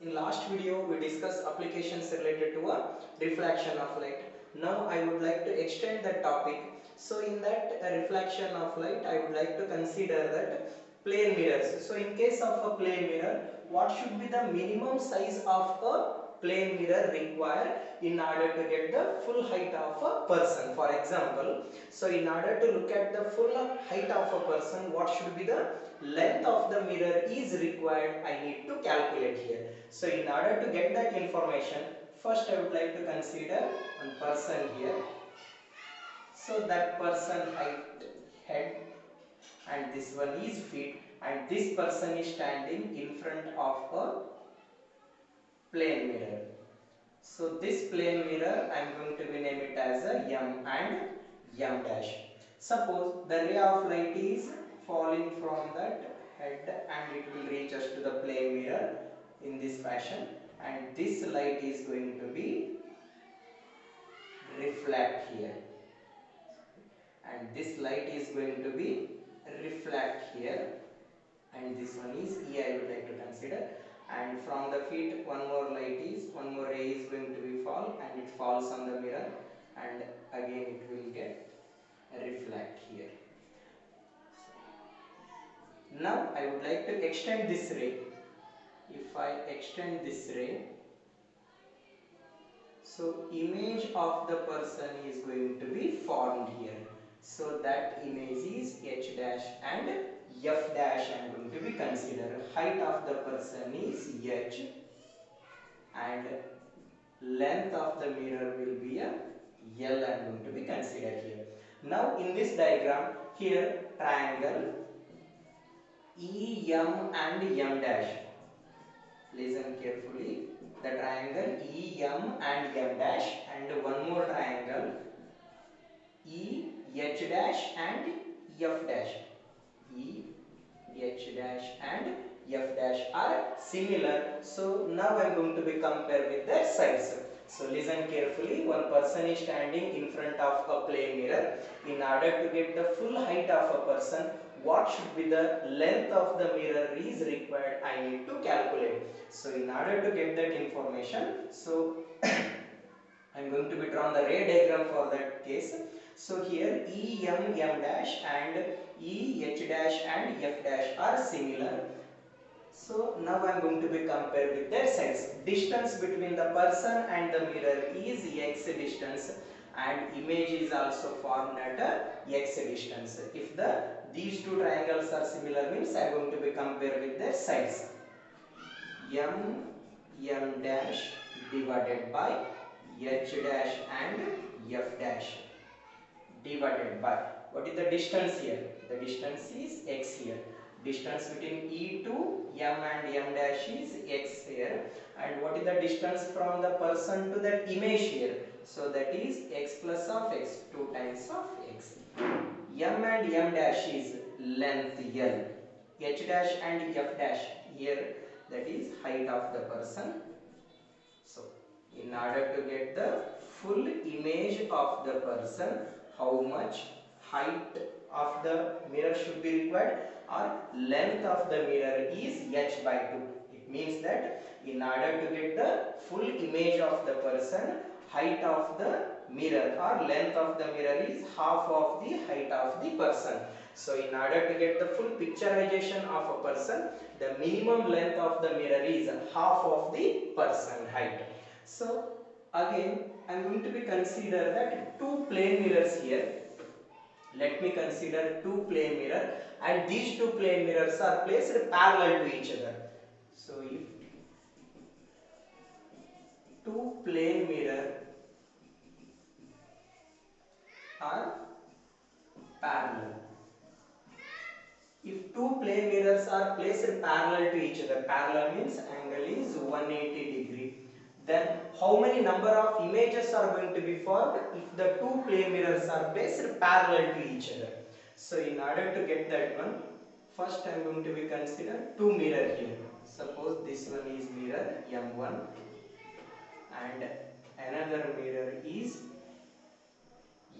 In last video, we discussed applications related to a reflection of light. Now, I would like to extend that topic. So, in that reflection of light, I would like to consider that plane mirrors. So, in case of a plane mirror, what should be the minimum size of a plane mirror required in order to get the full height of a person? For example, so in order to look at the full height of a person, what should be the length of the mirror is required? I need to calculate here. So in order to get that information, first I would like to consider one person here. So that person height, head, and this one is feet, and this person is standing in front of a plane mirror. So this plane mirror, I am going to be name it as a M and M dash. Suppose the ray of light is falling from that head and it will reach us to the plane mirror in this fashion, and this light is going to be reflect here, and this light is going to be reflect here, and this one is E I would like to consider. And from the feet, one more ray is going to be fall, and it falls on the mirror, and again it will get reflect here. Now I would like to extend this ray. If I extend this ray, so image of the person is going to be formed here. So that image is H dash and F dash I am going to be considered. Height of the person is H and length of the mirror will be a L I am going to be considered here. Now in this diagram, here triangle E, M and M dash. Listen carefully. The triangle E, M and M dash, and one more triangle E, H dash and F dash. E, H dash and F dash are similar. So now I am going to be compare with their sides. So listen carefully. One person is standing in front of a plane mirror. In order to get the full height of a person, what should be the length of the mirror is required? I need to calculate. So in order to get that information, so I am going to be drawn the ray diagram for that case. So here E, M, M dash and E, H dash and F dash are similar. So now I am going to be compare with their sides. Distance between the person and the mirror is X distance, and image is also formed at X distance. If these two triangles are similar, means I am going to be compare with their sides. M, M dash divided by H dash and F dash divided by, what is the distance here? The distance is X here. Distance between E to M and M dash is X here. And what is the distance from the person to that image here? So that is X plus of X, 2 times of X. M and M dash is length L. H dash and F dash here, that is height of the person. So in order to get the full image of the person, how much height of the mirror should be required, or length of the mirror is H by 2. It means that in order to get the full image of the person, height of the mirror or length of the mirror is half of the height of the person. So in order to get the full picturization of a person, the minimum length of the mirror is half of the person height. So again I am going to be consider that two plane mirrors here. Let me consider two plane mirror, and these two plane mirrors are placed parallel to each other. So if two plane mirror are parallel, if two plane mirrors are placed parallel to each other, parallel means angle is 180 degree, then how many number of images are going to be formed if the two plane mirrors are placed parallel to each other? So in order to get that one, first I am going to be consider two mirror here. Suppose this one is mirror M1 and another mirror is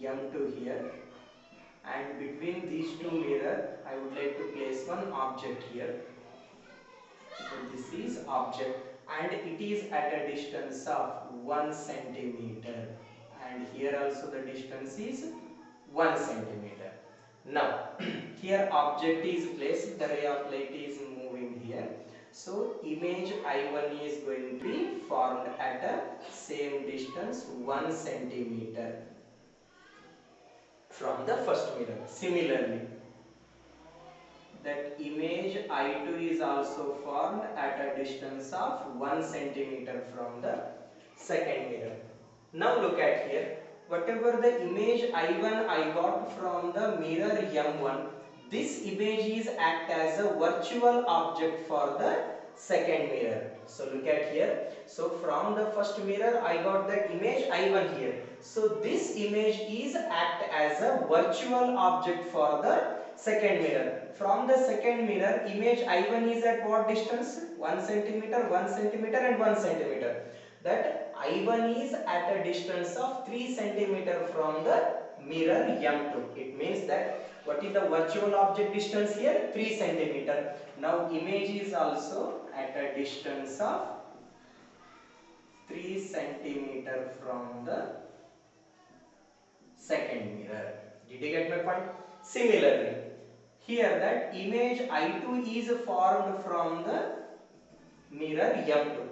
M2 here, and between these two mirror I would like to place one object here. So this is object, and it is at a distance of 1 centimeter, and here also the distance is 1 centimeter. Now here object is placed, the ray of light is moving here, so image I1 is going to be formed at a same distance 1 centimeter from the first mirror. Similarly, that image I2 is also formed at a distance of 1 centimeter from the second mirror. Now look at here, whatever the image I1 I got from the mirror M1, this image is act as a virtual object for the second mirror. So look at here, so from the first mirror I got the image I1 here. So this image is act as a virtual object for the second mirror. From the second mirror, image I1 is at what distance? 1 centimeter, 1 centimeter and 1 centimeter. That I1 is at a distance of 3 centimeter from the mirror M2. It means that what is the virtual object distance here? 3 centimeter. Now image is also at a distance of 3 centimeter from the second mirror. Did you get my point? Similarly, here that image I2 is formed from the mirror M2.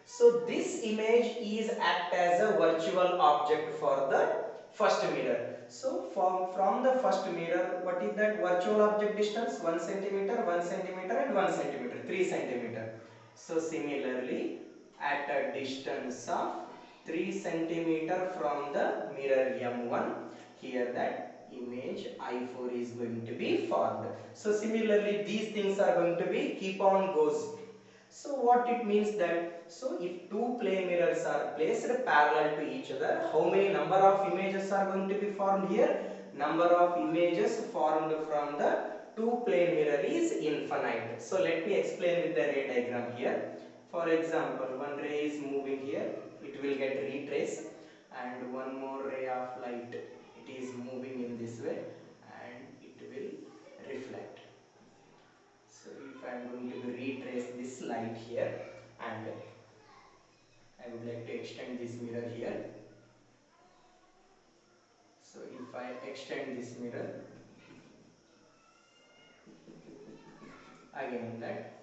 So this image is act as a virtual object for the first mirror. So from the first mirror, what is that virtual object distance? 1 centimeter, 1 centimeter and 1 centimeter, 3 centimeter. So similarly, at a distance of 3 centimeter from the mirror M1, here that image I4 is going to be formed. So similarly, these things are going to be keep on goes. So what it means that, so if two plane mirrors are placed parallel to each other, how many number of images are going to be formed here? Number of images formed from the two plane mirror is infinite. So let me explain with the ray diagram here. For example, one ray is moving here, it will get retraced, and one more ray of light, it is moving in this way and it will reflect. So if I am going to retrace this light here, and I would like to extend this mirror here. So if I extend this mirror again that,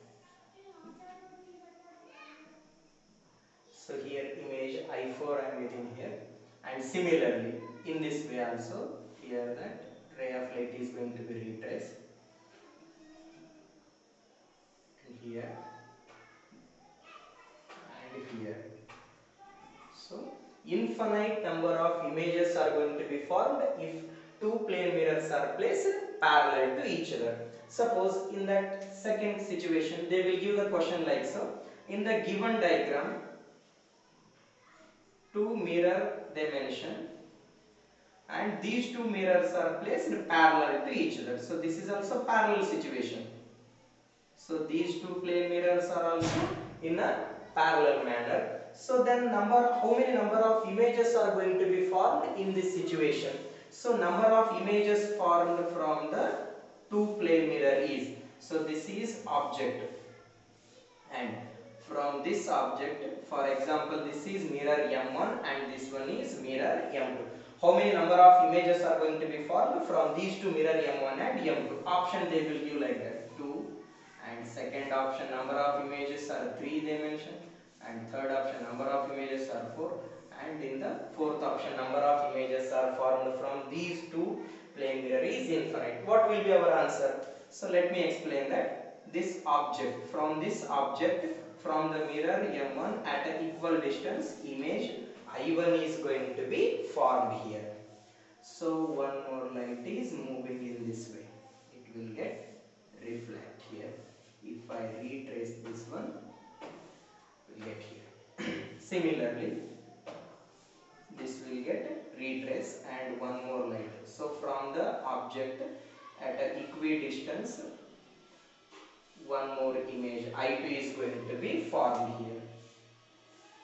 so here image I4 I am getting here, and similarly in this way also, here that ray of light is going to be retraced, and here and here. So infinite number of images are going to be formed if two plane mirrors are placed parallel to each other. Suppose in that second situation, they will give the question like so. In the given diagram, two mirror they mention, and these two mirrors are placed parallel to each other. So this is also parallel situation. So these two plane mirrors are also in a parallel manner. So then how many number of images are going to be formed in this situation? So number of images formed from the two plane mirror is, so this is object, and from this object, for example, this is mirror M1 and this one is mirror M2. How many number of images are going to be formed from these two mirror M1 and M2? Option they will give like that, 2, and second option number of images are 3 they mention, and third option number of images are 4, and in the fourth option number of images are formed from these two plane mirror is infinite. What will be our answer? So let me explain that. This object, from this object, from the mirror M1 at an equal distance, image I1 is going to be formed here. So one more light is moving in this way, it will get reflect here. If I retrace this one, will get here. Similarly, this will get retrace and one more light. So from the object at an equidistance, one more image I2 is going to be formed here.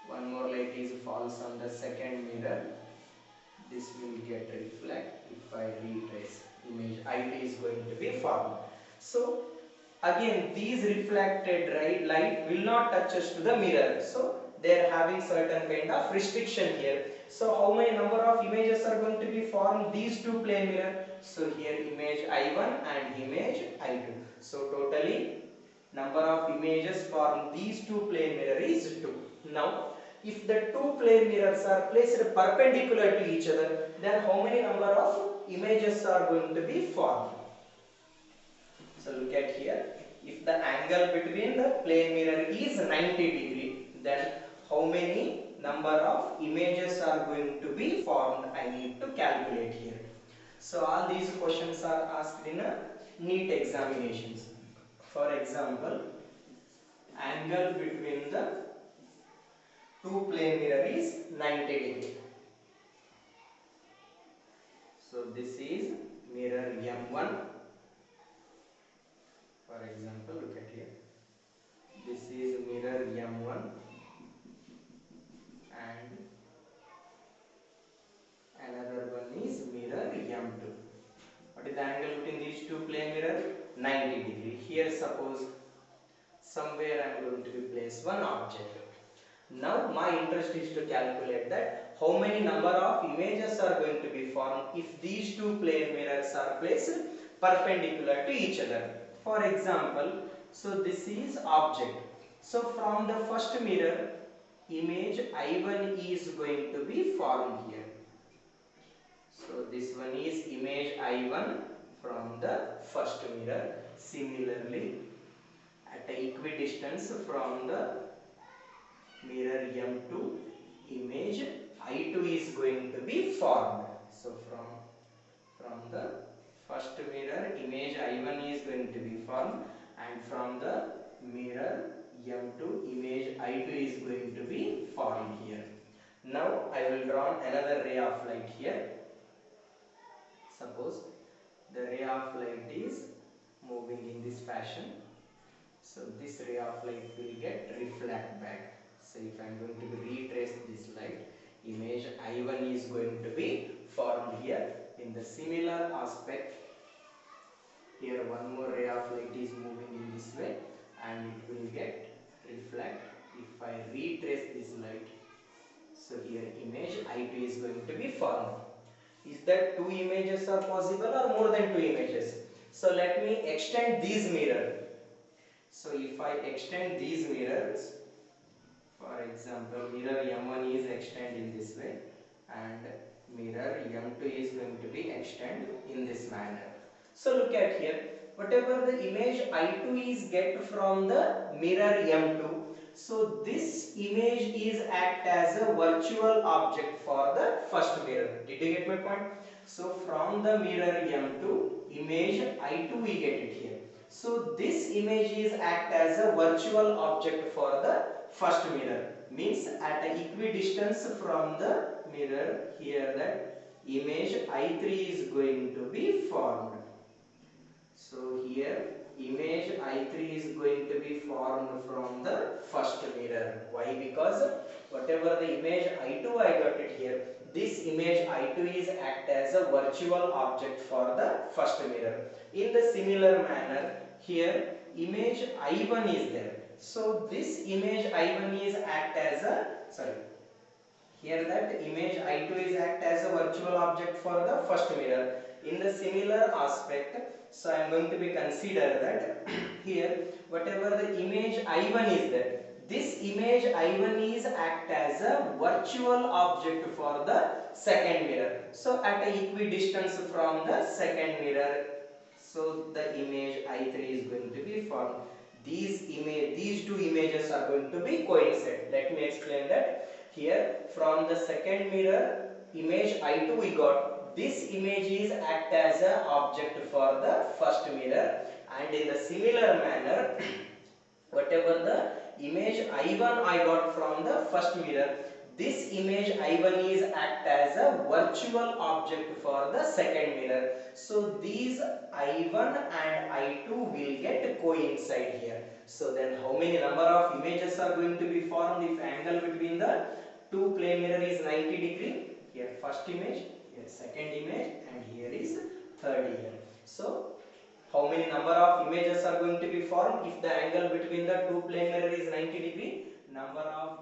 One more light is falls on the second mirror. This will get reflect. If I retrace, image I2 is going to be formed. So again these reflected light will not touch us to the mirror, so they are having certain kind of restriction here. So how many number of images are going to be formed these two plane mirror? So here image I1 and image I2. So totally number of images formed these two plane mirror is 2. Now if the two plane mirrors are placed perpendicular to each other, then how many number of images are going to be formed? So look at here, if the angle between the plane mirror is 90 degree, then how many number of images are going to be formed? I need to calculate here. So all these questions are asked in a NEET examinations. For example, angle between the two plane mirror is 90 degree. So this is mirror M1. For example, look at here. This is mirror M1 and another one is mirror M2. What is the angle between these two plane mirror? 90 degree. Here suppose somewhere I am going to be place one object. Now my interest is to calculate that how many number of images are going to be formed if these two plane mirrors are placed perpendicular to each other. For example, so this is object. So from the first mirror, image I1 is going to be formed here. So this one is image I1 from the first mirror. Similarly, at a equidistance from the mirror M2, image I2 is going to be formed. So from the first mirror, image I1 is going to be formed, and from the mirror M2, image I2 is going to be formed here. Now I will draw another ray of light here. Suppose the ray of light is moving in this fashion. So this ray of light will get reflect back. So if I am going to retrace this light, image I1 is going to be formed here. In the similar aspect, here one more ray of light is moving in this way and it will get reflect. If I retrace this light, so here image I2 is going to be formed. Is that two images are possible or more than two images? So let me extend these mirrors. So if I extend these mirrors, for example, mirror M1 is extend in this way and mirror M2 is going to be extend in this manner. So look at here, whatever the image I2 is get from the mirror M2, so this image is act as a virtual object for the first mirror. Did you get my point? So from the mirror M2, image I2 we get it here. So this image is act as a virtual object for the first mirror. Means at an equidistance from the mirror, here that image I3 is going to be formed. So here image I3 is going to be formed from the first mirror. Why? Because whatever the image I2 I got it here, this image I2 is act as a virtual object for the first mirror. In the similar manner, here image I1 is there. So this image I1 is act as a, here that image I2 is act as a virtual object for the first mirror. In the similar aspect, so I am going to be consider that here whatever the image I1 is there, this image I1 is act as a virtual object for the second mirror. So at a equidistance from the second mirror, so the image I3 is going to be formed. These two images are going to be coincide. Let me explain that. Here from the second mirror, image I2 we got. This image is act as an object for the first mirror, and in the similar manner, whatever the image I1 I got from the first mirror, this image I1 is act as a virtual object for the second mirror. So these I1 and I2 will get coincide here. So then how many number of images are going to be formed if angle between the two plane mirror is 90 degree? Here first image, here second image, and here is third image. So How many number of images are going to be formed if the angle between the two plane mirror is 90 degree? Number of